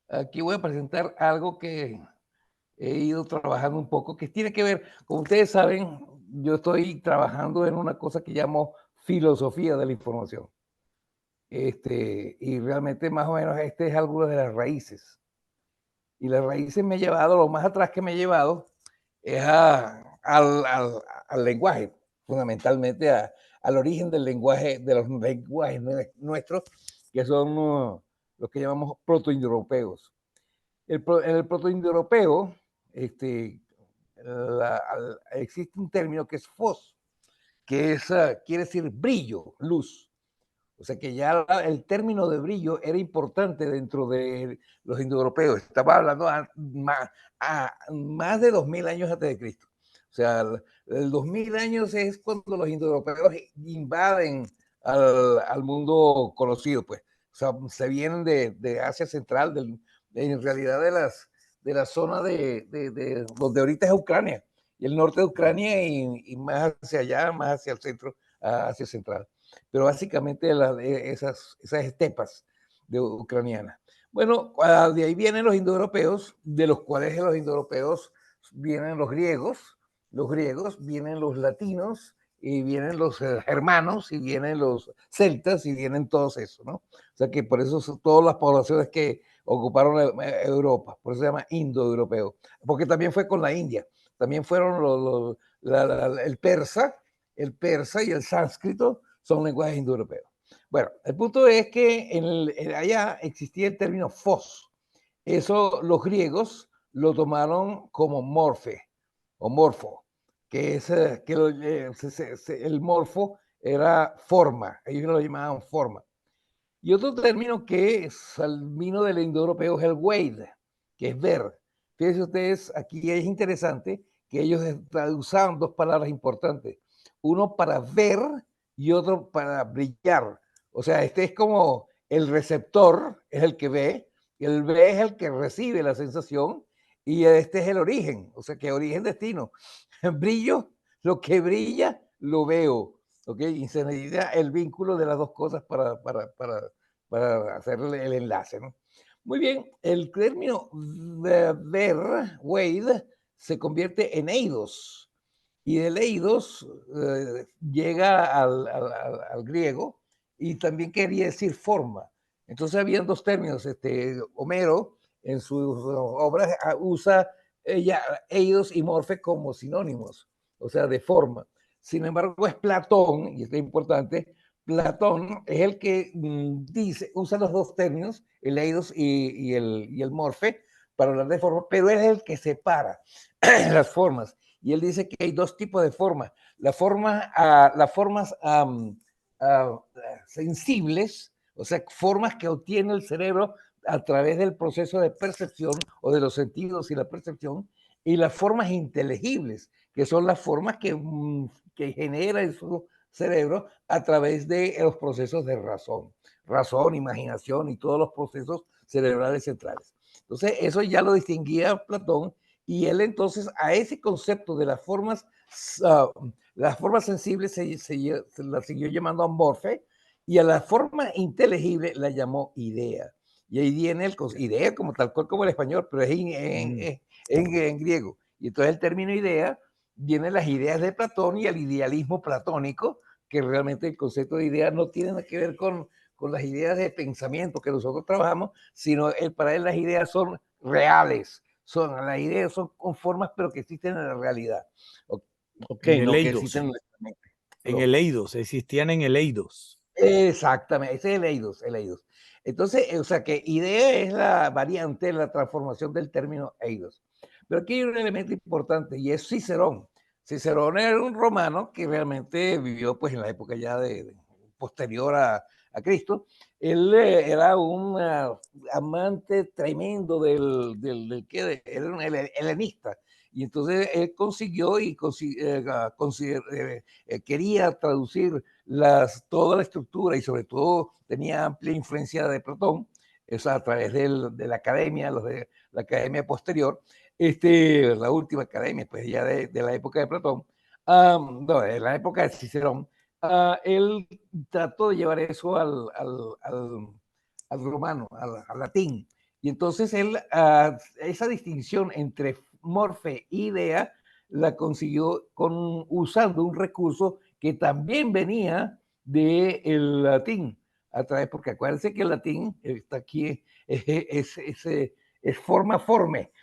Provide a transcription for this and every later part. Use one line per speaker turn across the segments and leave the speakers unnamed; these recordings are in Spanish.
aquí voy a presentar algo que he ido trabajando un poco, que tiene que ver, como ustedes saben, yo estoy trabajando en una cosa que llamo filosofía de la información. Y realmente más o menos este es algo de las raíces. Y las raíces me he llevado, lo más atrás que me he llevado es al lenguaje, fundamentalmente al origen del lenguaje, de los lenguajes nuestros, que son los que llamamos protoindoeuropeos. En el protoindoeuropeo existe un término que es fos, que quiere decir brillo, luz. O sea que ya el término de brillo era importante dentro de los indoeuropeos. Estaba hablando más de 2000 años antes de Cristo. O sea, el 2000 años es cuando los indoeuropeos invaden al mundo conocido, pues. O sea, se vienen de Asia Central, en realidad de la zona de donde ahorita es Ucrania, y el norte de Ucrania y más hacia allá, más hacia el centro, Asia Central, pero básicamente esas estepas ucranianas. Bueno, de ahí vienen los indoeuropeos, de los cuales los indoeuropeos vienen los griegos, vienen los latinos, y vienen los germanos, y vienen los celtas, y vienen todos esos, ¿no? O sea que por eso son todas las poblaciones que ocuparon Europa, por eso se llama indoeuropeo, porque también fue con la India, también fueron el persa y el sánscrito son lenguajes indoeuropeos. Bueno, el punto es que allá existía el término fos. Eso los griegos lo tomaron como morfe o morfo, que es que el morfo era forma, ellos lo llamaban forma. Y otro término que vino del indoeuropeo es el weid, que es ver. Fíjense ustedes, aquí es interesante que ellos usaban dos palabras importantes. Uno para ver y otro para brillar. O sea, este es como el receptor, es el que ve, y el ve es el que recibe la sensación, y este es el origen, o sea, que origen, destino. Brillo, lo que brilla, lo veo. ¿Ok? Y se necesita el vínculo de las dos cosas para hacer el enlace, ¿no? Muy bien, el término ver, Wade, se convierte en eidos, y del eidos llega al griego, y también quería decir forma. Entonces habían dos términos. Homero en sus obras usa eidos y morfe como sinónimos, o sea, de forma. Sin embargo, es Platón, y esto es importante, Platón es el que usa los dos términos, el eidos y el morfe, para hablar de forma, pero él es el que separa las formas. Y él dice que hay dos tipos de formas. Las formas sensibles, o sea, formas que obtiene el cerebro a través del proceso de percepción o de los sentidos y la percepción, y las formas inteligibles, que son las formas que genera en su cerebro a través de los procesos de razón, imaginación y todos los procesos cerebrales centrales. Entonces, eso ya lo distinguía Platón, y él entonces a ese concepto de las formas sensibles se la siguió llamando amorfe, y a la forma inteligible la llamó idea. Y ahí viene idea como tal cual como el español, pero es en griego. Y entonces el término idea vienen las ideas de Platón y el idealismo platónico, que realmente el concepto de idea no tiene nada que ver con las ideas de pensamiento que nosotros trabajamos, sino para él las ideas son reales, las ideas son con formas, pero que existen en la realidad.
Ok,
Y
en el
no que
Eidos.
existen en nuestra mente.
En
Perdón.
el Eidos, existían en el Eidos.
Exactamente, ese es el eidos. Entonces, o sea que idea es la variante, la transformación del término eidos. Pero aquí hay un elemento importante, y es Cicerón. Cicerón era un romano que realmente vivió pues en la época ya posterior a Cristo. Él era un amante tremendo era un helenista. Y entonces él consiguió quería traducir toda la estructura, y sobre todo tenía amplia influencia de Platón, eso a través de la academia, de la academia posterior, la última academia, pues ya de la época de Platón, no, de la época de Cicerón. Él trató de llevar eso al romano, al latín, Y entonces él, esa distinción entre morfe e idea la consiguió usando un recurso que también venía del latín, a través, porque acuérdense que el latín está aquí, es forma forme,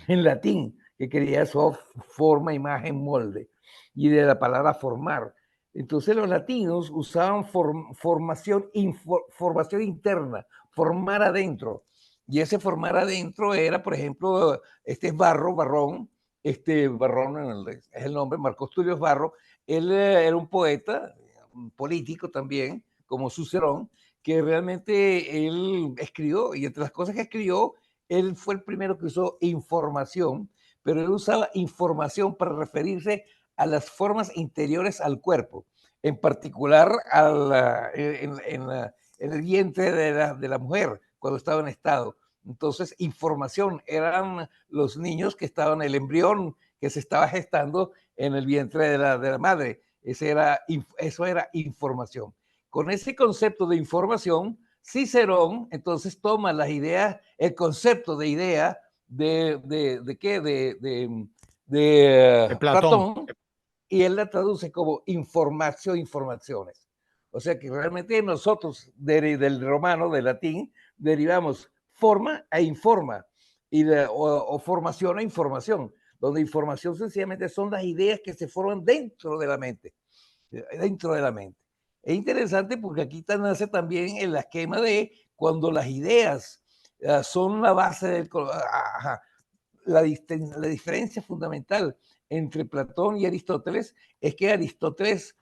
en latín, que quería eso, forma, imagen, molde, y de la palabra formar. Entonces los latinos usaban formación interna, formar adentro. Y ese formar adentro era, por ejemplo, este es Barrón, Barrón es el nombre, Marcos Tulio Barro. Él era un poeta, un político también, como Cicerón, que realmente él escribió, y entre las cosas que escribió, él fue el primero que usó información, pero él usaba información para referirse a las formas interiores al cuerpo, en particular en el vientre de la mujer cuando estaba en estado. Entonces, información eran los niños que estaban, el embrión que se estaba gestando en el vientre de la madre. Eso era información. Con ese concepto de información, Cicerón entonces toma las ideas, el concepto de idea de ¿qué? De
Platón.
Platón, y él la traduce como informaciones. O sea que realmente nosotros del romano, del latín, derivamos forma e informa, o formación e información, donde información sencillamente son las ideas que se forman dentro de la mente, dentro de la mente. Es interesante porque aquí nace también el esquema de cuando las ideas son la base del... La diferencia fundamental entre Platón y Aristóteles es que Aristóteles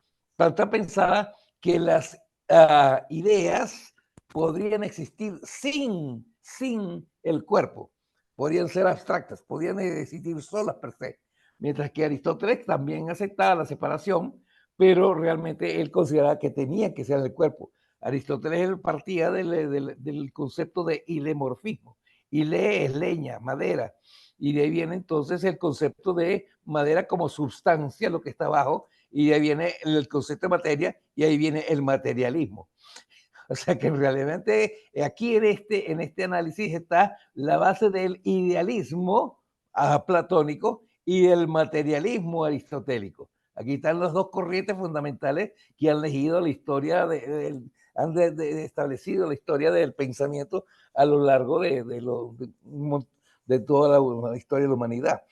pensaba que las ideas podrían existir sin el cuerpo, podrían ser abstractas, podrían existir solas per se, mientras que Aristóteles también aceptaba la separación, pero realmente él consideraba que tenía que ser el cuerpo. Aristóteles partía del concepto de ilemorfismo. Ile es leña, madera, y de ahí viene entonces el concepto de madera como sustancia, lo que está abajo, y de ahí viene el concepto de materia, y ahí viene el materialismo. O sea que realmente aquí en este análisis está la base del idealismo platónico y del materialismo aristotélico. Aquí están las dos corrientes fundamentales que han leído la historia, han establecido la historia del pensamiento a lo largo de toda la historia de la humanidad.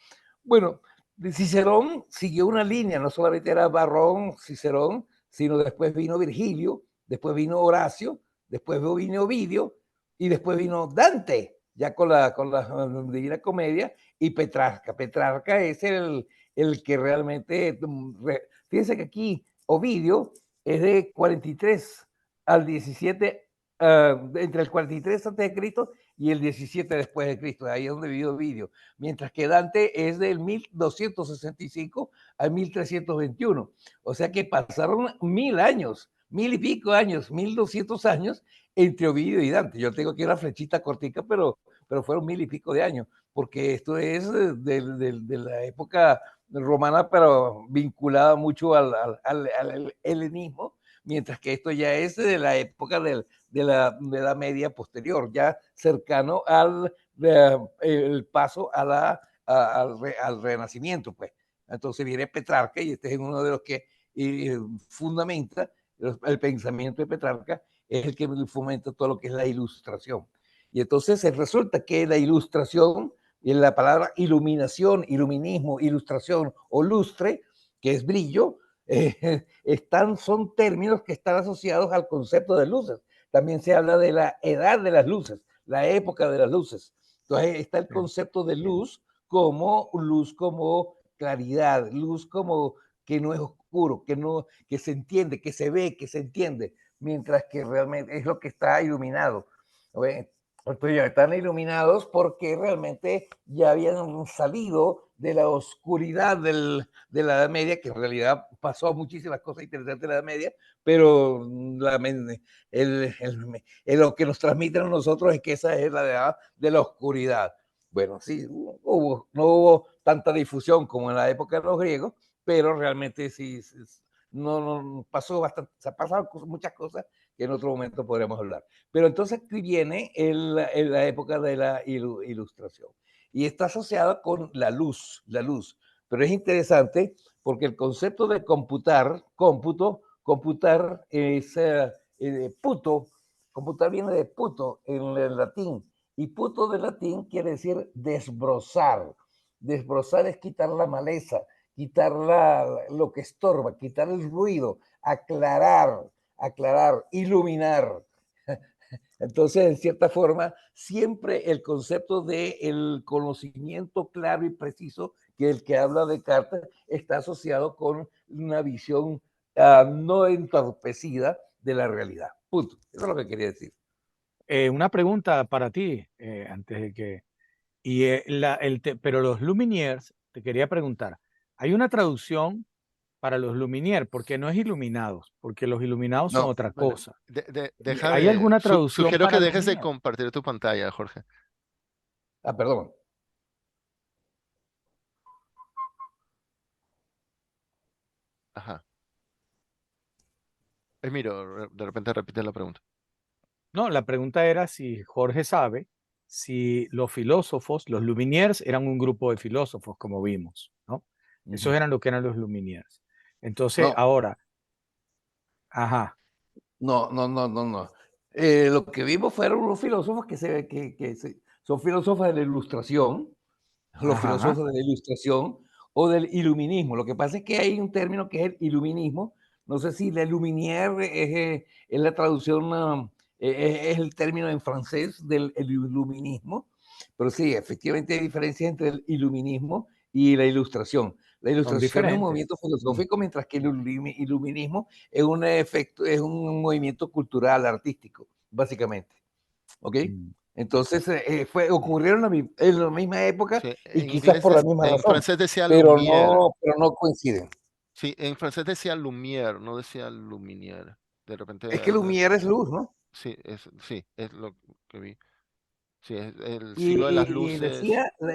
Bueno, Cicerón siguió una línea, no solamente era Barrón, Cicerón, sino después vino Virgilio, después vino Horacio, después vino Ovidio y después vino Dante, ya con la Divina Comedia, y Petrarca. Petrarca es el que realmente, fíjense que aquí Ovidio es de 43 al 17, entre el 43 antes de Cristo y el 17 después de Cristo, ahí es donde vivió Ovidio, mientras que Dante es del 1265 al 1321, o sea que pasaron 1000 años, 1000 y pico años, 1200 años entre Ovidio y Dante. Yo tengo aquí una flechita cortica, pero fueron 1000 y pico de años, porque esto es de la época romana, pero vinculada mucho al helenismo, mientras que esto ya es de la época de la media posterior, ya cercano el paso al Renacimiento, pues. Entonces viene Petrarca, y este es uno de los que fundamenta el pensamiento de Petrarca, es el que fomenta todo lo que es la ilustración. Y entonces resulta que la ilustración, y la palabra iluminación, iluminismo, ilustración o lustre, que es brillo, son términos que están asociados al concepto de luces. También se habla de la edad de las luces, la época de las luces. Entonces está el concepto de luz como claridad, luz como que no es oscuro, que se entiende, que se ve, que se entiende, mientras que realmente es lo que está iluminado. Entonces ya están iluminados porque realmente ya habían salido de la oscuridad de la Edad Media, que en realidad pasó muchísimas cosas interesantes en la Edad Media, pero lo que nos transmiten a nosotros es que esa es la edad de la oscuridad. Bueno, sí, no hubo tanta difusión como en la época de los griegos, pero realmente sí, no pasó bastante, se han pasado muchas cosas que en otro momento podremos hablar. Pero entonces aquí viene la época de la ilustración y está asociada con la luz, la luz. Pero es interesante porque el concepto de computar, computar es puto, computar viene de puto en el latín, y puto de latín quiere decir desbrozar. Desbrozar es quitar la maleza, quitar lo que estorba, quitar el ruido, aclarar, iluminar. Entonces, en cierta forma, siempre el concepto del conocimiento claro y preciso, que el que habla Descartes, está asociado con una visión no entorpecida de la realidad. Punto. Eso es lo que quería decir.
Una pregunta para ti, antes de que... pero los Lumineers, te quería preguntar, ¿hay una traducción para los Lumineers? Porque no es iluminados, porque los iluminados son
No.
otra
Bueno,
cosa. ¿Hay
déjame,
alguna traducción
sugiero que
para
dejes de
Lumineers?
compartir tu pantalla, Jorge.
Perdón.
Ajá. Miro, de repente repite la pregunta.
No, la pregunta era si Jorge sabe si los filósofos, los Lumineers, eran un grupo de filósofos, como vimos, ¿no? Esos eran lo que eran los Lumineers. Entonces,
No,
ahora, ajá,
no. Lo que vimos fueron unos filósofos son filósofos de la ilustración, los
ajá,
filósofos de la ilustración o del iluminismo. Lo que pasa es que hay un término que es el iluminismo. No sé si la luminaire es la traducción, es el término en francés del iluminismo, pero sí, efectivamente hay diferencias entre el iluminismo y la ilustración. La
son
ilustración es un
diferentes.
movimiento filosófico, mientras que el iluminismo es es un movimiento cultural, artístico, básicamente. ¿Ok?
Mm.
Entonces, ocurrieron en la misma época
Sí,
y quizás por la misma
en
razón,
francés decía Lumière.
pero no coinciden.
Sí, en francés decía Lumière, no decía Luminaire. De repente,
Es que Lumière es luz, ¿no?
sí, es lo que vi. Sí, es el siglo de las
Y
luces,
decía la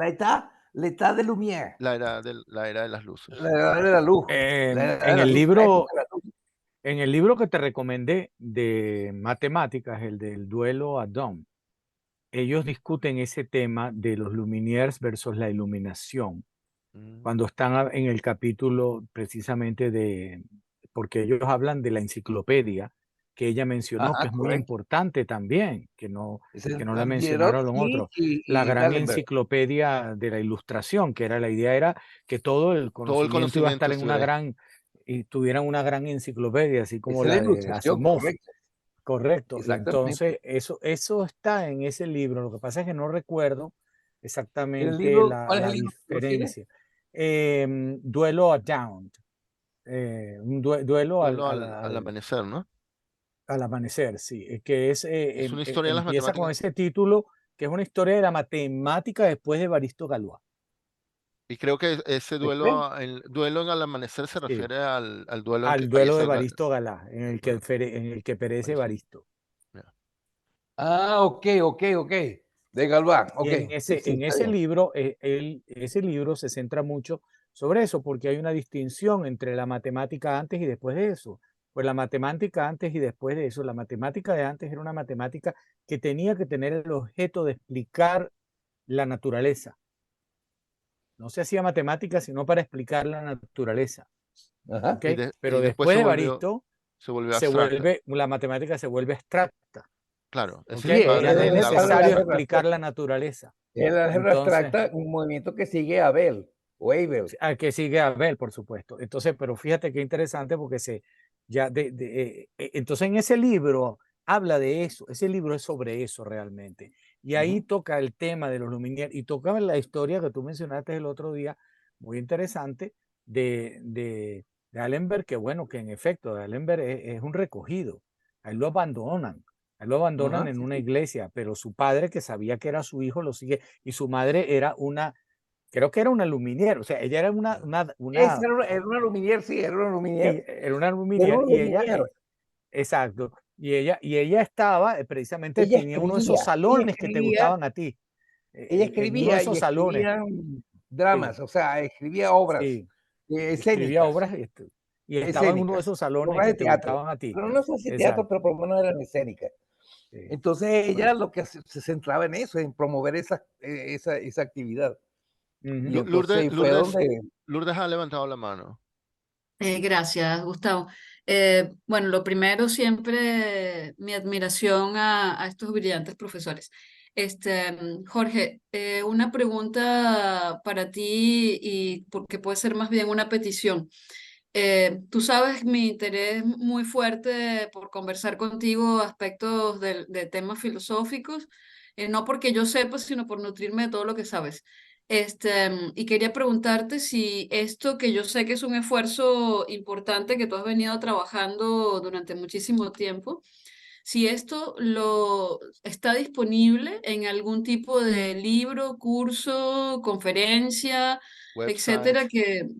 edad de Lumière,
la era de las luces.
la edad de la luz, la edad de
En
la
el
luz, la época
libro,
de la luz.
en el libro que te recomendé de matemáticas, el del duelo a Dom, ellos discuten ese tema de los Lumineers versus la iluminación,
Mm.
cuando están en el capítulo precisamente porque ellos hablan de la enciclopedia que ella mencionó, que
Ajá,
es muy
correcto.
importante también,
Es el
que no la
Diderot
mencionaron los otros, la
y
gran
D'Alembert.
enciclopedia de la ilustración, que era la idea era que todo el
Todo el
conocimiento iba a estar
conocimiento
en
estuviera ahí.
y tuvieran una gran enciclopedia, así como
Esa es la
la de
ilustración,
Asimov.
correcto.
Correcto. Y
Exactamente.
entonces eso está en ese libro. Lo que pasa es que no recuerdo
En el
exactamente
libro, ¿cuál es
la
el libro que lo tiene?
diferencia. Duelo a Down. Duelo
Duelo al amanecer, ¿no?
al amanecer, sí. Que es,
Es una historia de las
empieza con
matemáticas.
ese título, que es una historia de la matemática después de Evaristo Galois.
Y creo que ese
¿Me creen?
el duelo en al amanecer se
Sí,
refiere al duelo en que
al duelo de
fallece
Evaristo Galá,
bueno,
en el que perece
buenísimo.
Evaristo.
Ya.
Ok. De Galván,
Y
ok. Sí,
en
está
ese
bien.
libro, ese libro se centra mucho sobre eso, porque hay una distinción entre la matemática antes y después de eso. Pues la matemática antes y después de eso, la matemática de antes era una matemática que tenía que tener el objeto de explicar la naturaleza. No se hacía matemática sino para explicar la naturaleza.
Ajá.
¿Ok?
Y
Pero
después
después de Evaristo,
se volvió abstracta.
la matemática se vuelve abstracta.
Claro, es
¿Ok?
el
Sí,
padre
Ya no es
del álgebra
necesario
álgebra
abstracta.
explicar la
abstracta.
naturaleza.
El álgebra
Entonces,
abstracta, un movimiento que sigue a Abel o Abel.
al que sigue Abel, por supuesto. Entonces, pero fíjate qué interesante porque entonces en ese libro habla de eso, ese libro es sobre eso realmente. Y ahí toca el tema de los Lumière y toca la historia que tú mencionaste el otro día, muy interesante, de Allenberg, que bueno, que en efecto, Allenberg es un recogido. A él lo abandonan. A él lo abandonan
Ajá,
en
sí,
una
sí.
iglesia, pero su padre, que sabía que era su hijo, lo sigue, y su madre era creo que era una Lumière, o sea, ella era
Era una Lumière, sí, era una
sí,
Lumière.
era una
Era
Lumière
una
y ella,
Lumière.
exacto, y ella estaba, precisamente
Ella
tenía uno de esos
escribía, ella
salones que te
escribía,
gustaban a ti,
ella
en uno de
escribía y
esos salones,
escribía
sí,
dramas, o sea, escribía obras,
sí, escribía
escénicas.
obras, y estaba en uno de
escénicas,
esos salones
obras
que
de
te
teatro.
gustaban a ti.
Pero no sé si teatro,
Exacto.
pero por lo menos eran escénicas.
Sí.
Entonces ella
Bueno.
lo que se centraba en eso, en promover esa actividad. Y
Ujú.
Lourdes,
entonces fue donde,
Lourdes ha levantado la mano.
Gracias, Gustavo. Bueno, lo primero, siempre mi admiración a estos brillantes profesores. Jorge, una pregunta para ti y porque puede ser más bien una petición. Tú sabes mi interés muy fuerte por conversar contigo aspectos de temas filosóficos, no porque yo sepa, sino por nutrirme de todo lo que sabes. Y quería preguntarte si esto, que yo sé que es un esfuerzo importante que tú has venido trabajando durante muchísimo tiempo, si esto lo está disponible en algún tipo de libro, curso, conferencia, etcétera,
Website.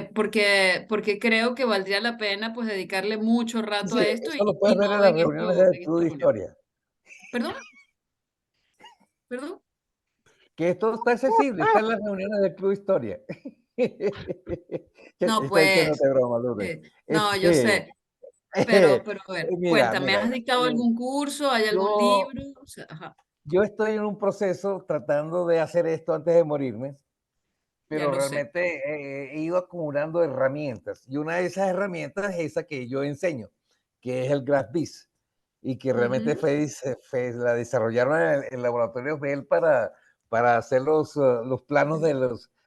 porque creo que valdría la pena pues dedicarle mucho rato
sí,
a esto
eso lo
y
puedes ver en
no
las reuniones del
en
Club
esta
de
reunión.
Historia,
¿Perdón? ¿Perdón?
que esto está accesible, está en las reuniones del Club de Historia.
No,
Estoy
pues,
echándote broma, Lourdes.
no, yo
Este,
sé, pero a ver,
mira,
cuéntame,
mira,
¿has dictado algún curso? ¿Hay algún
yo,
libro? O sea, ajá,
yo estoy en un proceso tratando de hacer esto antes de morirme,
ya
pero
lo sé.
realmente he ido acumulando herramientas y una de esas herramientas es esa que yo enseño, que es el GraphViz y que realmente
Ujú.
la desarrollaron en el laboratorio Bell para hacer los planos de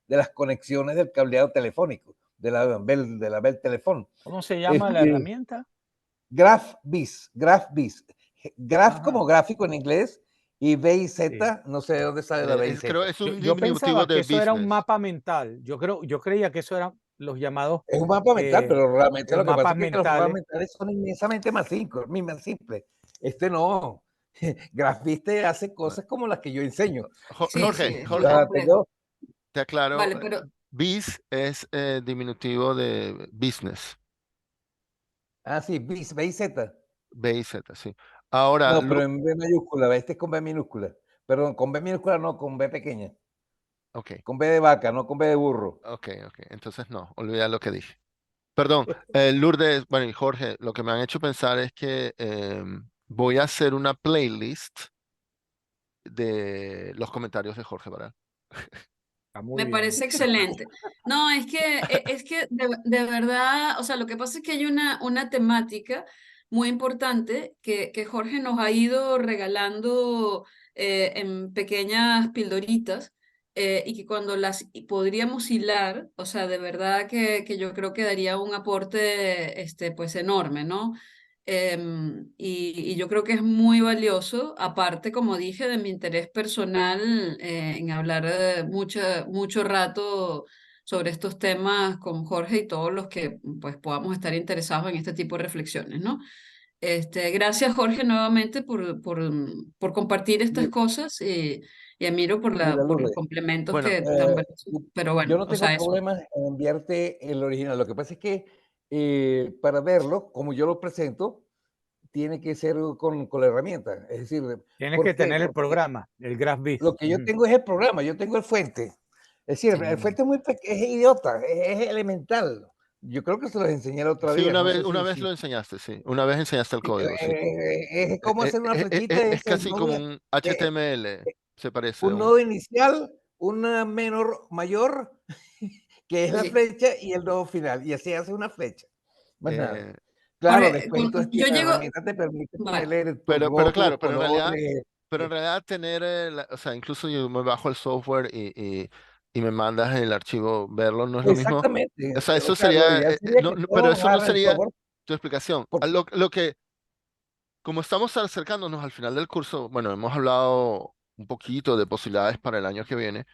las conexiones del cableado telefónico, de la Bell Telephone.
¿Cómo se llama la
Este,
herramienta?
GraphViz. Graph como
Ajá,
gráfico en inglés y B y
sí.
Z, no sé de dónde sale la B y
Creo
Z.
es
Yo,
un
yo
diminutivo
pensaba que
de
eso era un
business.
mapa mental. Yo creía que eso eran los llamados
Es un mapa mental,
eh,
pero realmente lo que pasa
mapas
es que los mapas
mentales.
mentales son inmensamente más simples. Este no. Grafiste hace
Bueno,
cosas como las que yo enseño.
Sí, sí,
Jorge,
es muy
O sea,
Jorge,
complejo.
te aclaro.
Vale, pero
Biz es diminutivo de business.
sí, B y Z.
B y Z, sí. Ahora,
No, pero en B mayúscula, este es con B minúscula. Perdón, con B minúscula no, con B pequeña.
ok,
Con B de vaca, no con B de burro.
ok. Entonces no, olvida lo que dije. Perdón, Lourdes, bueno, y Jorge, lo que me han hecho pensar es que voy a hacer una playlist de los comentarios de Jorge Baral.
Está muy
me
bien.
parece excelente. No, es que de verdad, o sea, lo que pasa es que hay una temática muy importante que Jorge nos ha ido regalando en pequeñas pildoritas y que cuando podríamos hilar, o sea, de verdad que yo creo que daría un aporte pues enorme, ¿no? Y yo creo que es muy valioso, aparte, como dije, de mi interés personal en hablar mucho rato sobre estos temas con Jorge y todos los que pues podamos estar interesados en este tipo de reflexiones, ¿no? Gracias, Jorge, nuevamente por compartir estas
Mi-
cosas y admiro
Mira,
por los
Lourdes,
complementos
Bueno,
que tan valiosos. Pero
yo
bueno,
no
o
tengo
sea, eso.
problemas en enviarte el original. Lo que pasa es que para verlo, como yo lo presento, tiene que ser con la herramienta. Es decir,
Tienes que
¿por qué?
tener el
Porque
programa, el GraphViz.
lo que yo
Ujú.
tengo es el programa, yo tengo el fuente. Es decir, el
Mm.
fuente es es idiota, es elemental. Yo creo que se los enseñé el otro
sí,
día, no sé
una
si,
vez
si
lo enseñaste, sí. Una vez enseñaste el código, sí.
es como hacer una flechita,
Es
es el
casi como
nodo,
un
eh,
HTML, se parece a
un
un...
nodo inicial, una menor mayor, que es la
Sí.
flecha, y el nodo final, y así hace una flecha, más nada.
eh,
Claro,
Jorge,
después entonces
yo
la
llego,
herramienta te permite
vale.
ponerle
pero
rótulos,
claro,
colores.
pero en realidad tener, o sea, incluso yo me bajo el software y me mandas el archivo, verlo, no es lo mismo.
Exactamente.
O sea,
O
eso
sea, lo
sería,
ideal sería que
pero
todos
eso no
bajaran el
sería
software,
tu explicación.
porque
Lo que, como estamos acercándonos al final del curso, bueno, hemos hablado un poquito de posibilidades para el año que viene.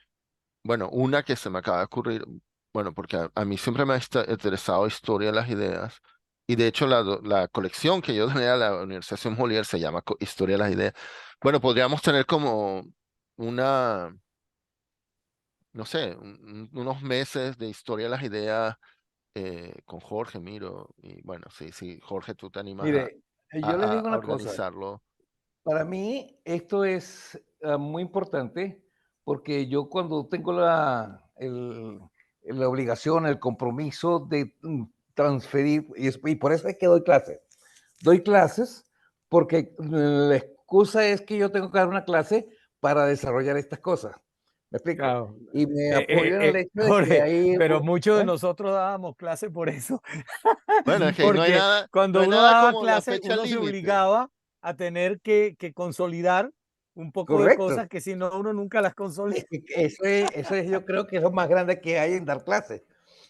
Bueno, una que se me acaba de ocurrir, bueno, porque a mí siempre me ha interesado historia de las ideas, y de hecho la colección que yo tenía a la Universidad Simón Bolívar se llama Historia de las Ideas. Bueno, podríamos tener como una, no sé, unos meses de historia de las ideas con Jorge, Miro, y bueno, sí, Jorge, tú te animas
mire, yo les digo
a
una cosa,
organizarlo.
para mí esto es muy importante porque yo cuando tengo la obligación, el compromiso de transferir, y por eso es que doy clases. Doy clases porque la excusa es que yo tengo que dar una clase para desarrollar estas cosas. ¿Me explico?
Claro.
Y me apoyo en el hecho de que
Jorge,
hay...
pero muchos de
¿eh?
nosotros dábamos clases por eso.
Bueno, es que
Porque
no
cuando
hay
uno
nada
daba
como la
clases,
fecha
uno se
límite.
obligaba a tener que consolidar un poco de
Correcto.
cosas que si no, uno nunca las consolida.
Eso es, yo creo que es lo más grande que hay en dar clases.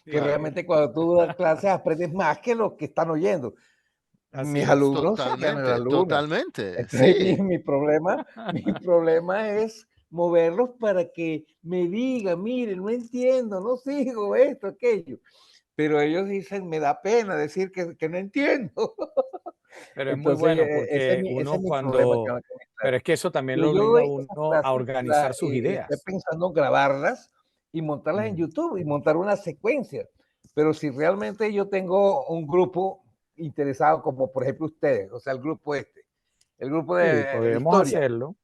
Que
Claro,
realmente cuando tú das clases aprendes más que los que están oyendo.
así
Mis
es.
alumnos sacan el
Totalmente,
alumno.
totalmente,
Entonces,
sí.
mi problema es moverlos para que me digan, mire, no entiendo, no sigo esto, aquello. Pero ellos dicen, me da pena decir que no entiendo.
Pero es muy
Entonces,
bueno
ese
porque
ese
uno
es mi problema
cuando,
con mis
pero
clases.
es que eso también
Pero
lo
yo
obliga a
doy esas
uno a
clases
organizar sus
y estoy
ideas.
pensando en grabarlas y montarlas en
Mm.
YouTube y montar una secuencia. Pero si realmente yo tengo un grupo interesado, como por ejemplo ustedes, o sea, el grupo
Sí,
de
podemos
historia,
hacerlo.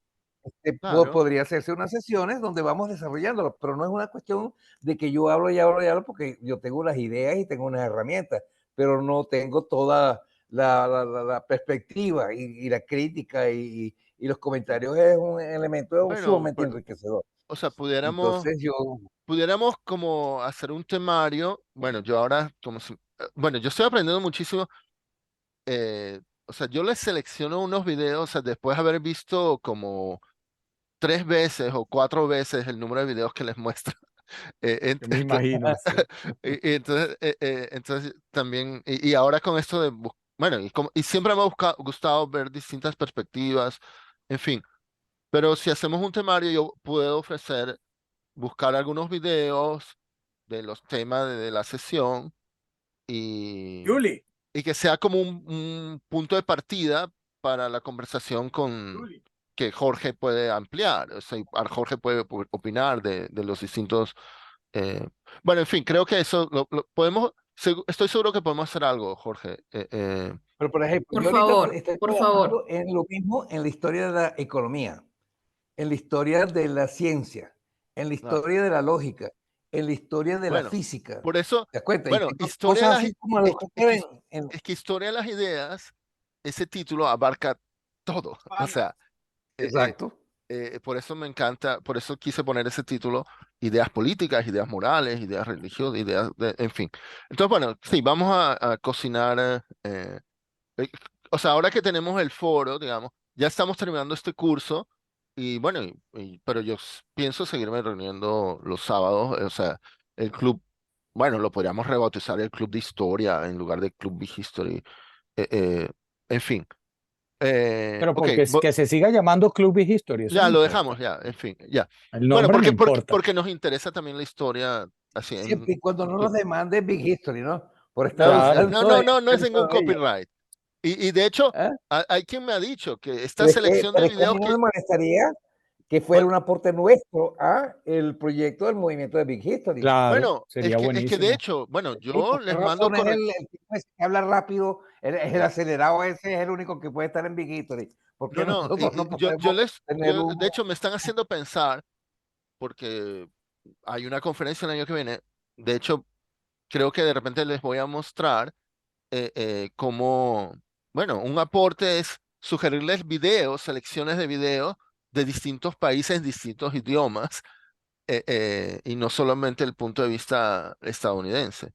Claro.
podría hacerse unas sesiones donde vamos desarrollándolo, pero no es una cuestión de que yo hablo y hablo y hablo, porque yo tengo unas ideas y tengo unas herramientas, pero no tengo toda la perspectiva y la crítica y los comentarios es un elemento
Bueno,
sumamente enriquecedor.
o sea, pudiéramos,
Entonces yo,
pudiéramos como hacer un temario. Bueno, yo ahora, bueno, yo estoy aprendiendo muchísimo. O sea, yo les selecciono unos videos, o sea, después de haber visto como 3 veces o 4 veces el número de videos que les muestro.
Yo me imagino, sí.
Y entonces también, y ahora con esto de, bueno, y siempre me ha gustado ver distintas perspectivas, en fin, pero si hacemos un temario, yo puedo ofrecer, buscar algunos videos de los temas de la sesión y,
Julie,
y que sea como un punto de partida para la conversación con
Julie.
que Jorge puede ampliar, o sea, Jorge puede opinar de los distintos eh, bueno, en fin, creo que eso lo podemos, estoy seguro que podemos hacer algo, Jorge.
pero por ejemplo,
Por
yo ahorita
favor,
estoy
por favor.
trabajando en lo mismo en la historia de la economía, en la historia de la ciencia, en la
Ah,
historia de la lógica, en la historia de la
bueno,
física.
por eso,
¿Te das cuenta? Y
bueno,
tengo cosas así como lo que ven en...
es que Historia de las Ideas, ese título abarca todo. O sea, eh, eh,
Exacto.
por eso me encanta, por eso quise poner ese título, ideas políticas, ideas morales, ideas religiosas, en fin. Entonces, bueno, sí, vamos a cocinar. Eh, o sea, ahora que tenemos el foro, digamos, ya estamos terminando este curso y bueno, pero yo pienso seguirme reuniendo los sábados, o sea, el club, bueno, lo podríamos rebautizar el club de historia en lugar de Club Big History, eh, eh, en fin.
Pero
Ok,
porque que se siga llamando Club y History, eso
ya
no
lo dejamos,
importa.
ya, en fin, ya.
El
Bueno,
nombre no importa.
porque nos interesa también la historia, así
Siempre y cuando no
sí.
nos demande Big History, ¿no? Por estar
Claro.
No,
usando
no, no, no es ningún
ella.
copyright. Y de hecho,
¿Eh?
hay quien me ha dicho que esta selección de
Pero es que a
videos
mí no
que,
me molestaría que fuera
bueno,
un aporte nuestro a el proyecto del movimiento de Big History.
Claro,
bueno,
sería
es que de
buenísimo.
hecho, bueno,
Sí,
yo
¿por qué
les mando
razón es
correcto.
el tipo ese que habla rápido, el
Ya.
acelerado ese es el único que puede estar en Big History? ¿Por
No,
qué
no,
nosotros no podemos tener
de hecho, me están haciendo pensar, porque hay una conferencia el año que viene, de hecho, creo que de repente les voy a mostrar cómo, bueno, un aporte es sugerirles videos, selecciones de videos de distintos países, distintos idiomas, y no solamente el punto de vista estadounidense.